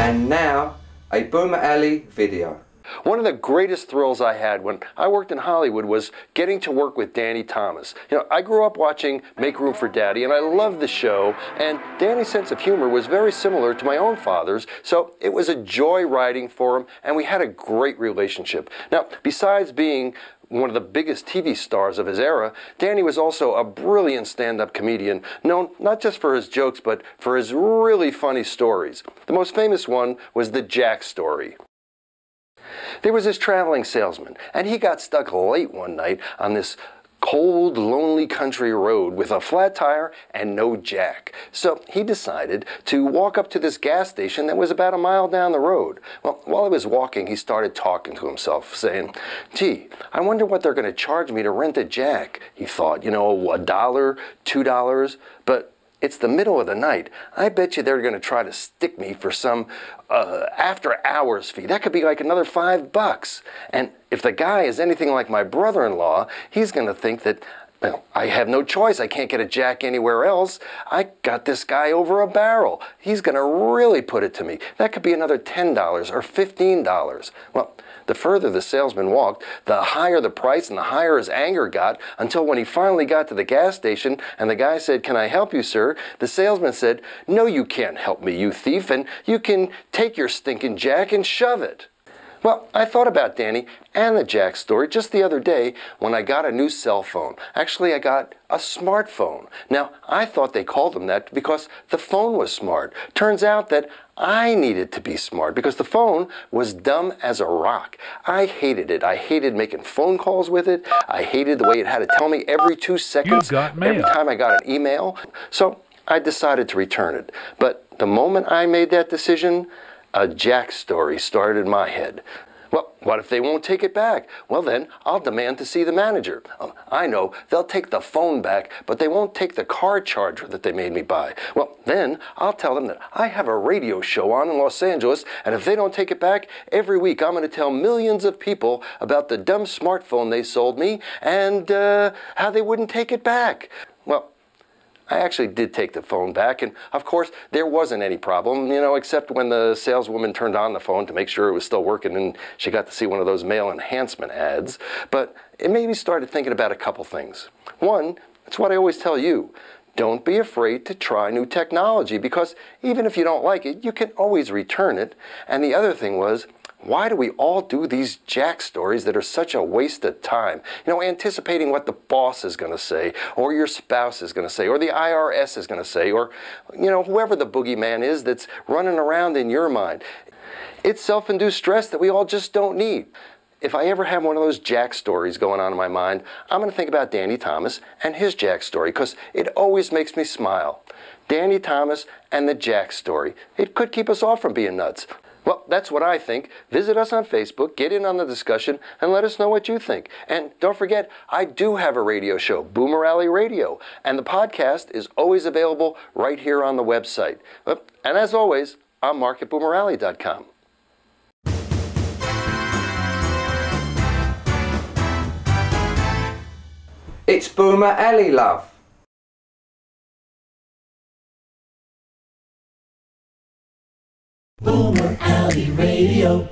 And now, a Boomer Alley video. One of the greatest thrills I had when I worked in Hollywood was getting to work with Danny Thomas. You know, I grew up watching Make Room for Daddy, and I loved the show, and Danny's sense of humor was very similar to my own father's, so it was a joy writing for him, and we had a great relationship. Now, besides being one of the biggest TV stars of his era, Danny was also a brilliant stand-up comedian, known not just for his jokes, but for his really funny stories. The most famous one was the Jack story. There was this traveling salesman, and he got stuck late one night on this cold, lonely country road with a flat tire and no jack. So he decided to walk up to this gas station that was about a mile down the road. Well, while he was walking, he started talking to himself, saying, "Gee, I wonder what they're going to charge me to rent a jack." He thought, you know, $1, $2, but it's the middle of the night. I bet you they're going to try to stick me for some after-hours fee. That could be like another $5. And if the guy is anything like my brother-in-law, he's going to think that, well, I have no choice. I can't get a jack anywhere else. I got this guy over a barrel. He's going to really put it to me. That could be another $10 or $15. Well, the further the salesman walked, the higher the price and the higher his anger got, until when he finally got to the gas station and the guy said, "Can I help you, sir?" the salesman said, "No, you can't help me, you thief, and you can take your stinking jack and shove it." Well, I thought about Danny and the Jack story just the other day when I got a new cell phone. Actually, I got a smartphone. Now, I thought they called them that because the phone was smart. Turns out that I needed to be smart because the phone was dumb as a rock. I hated it. I hated making phone calls with it. I hated the way it had to tell me every 2 seconds, every time I got an email. So I decided to return it. But the moment I made that decision, a Jack story started in my head. Well, what if they won't take it back? Well, then I'll demand to see the manager. I know, they'll take the phone back, but they won't take the car charger that they made me buy. Well, then I'll tell them that I have a radio show on in Los Angeles, and if they don't take it back, every week I'm going to tell millions of people about the dumb smartphone they sold me and how they wouldn't take it back. Well, I actually did take the phone back, and of course, there wasn't any problem, you know, except when the saleswoman turned on the phone to make sure it was still working, and she got to see one of those male enhancement ads. But it made me start thinking about a couple things. One, it's what I always tell you. Don't be afraid to try new technology, because even if you don't like it, you can always return it. And the other thing was, why do we all do these Jack stories that are such a waste of time? You know, anticipating what the boss is going to say, or your spouse is going to say, or the IRS is going to say, or, you know, whoever the boogeyman is that's running around in your mind. It's self-induced stress that we all just don't need. If I ever have one of those Jack stories going on in my mind, I'm going to think about Danny Thomas and his Jack story, because it always makes me smile. Danny Thomas and the Jack story. It could keep us all from being nuts. Well, that's what I think. Visit us on Facebook, get in on the discussion, and let us know what you think. And don't forget, I do have a radio show, Boomer Alley Radio, and the podcast is always available right here on the website. And as always, I'm Marc at boomeralley.com. It's Boomer Alley, love. Boomer Alley Radio.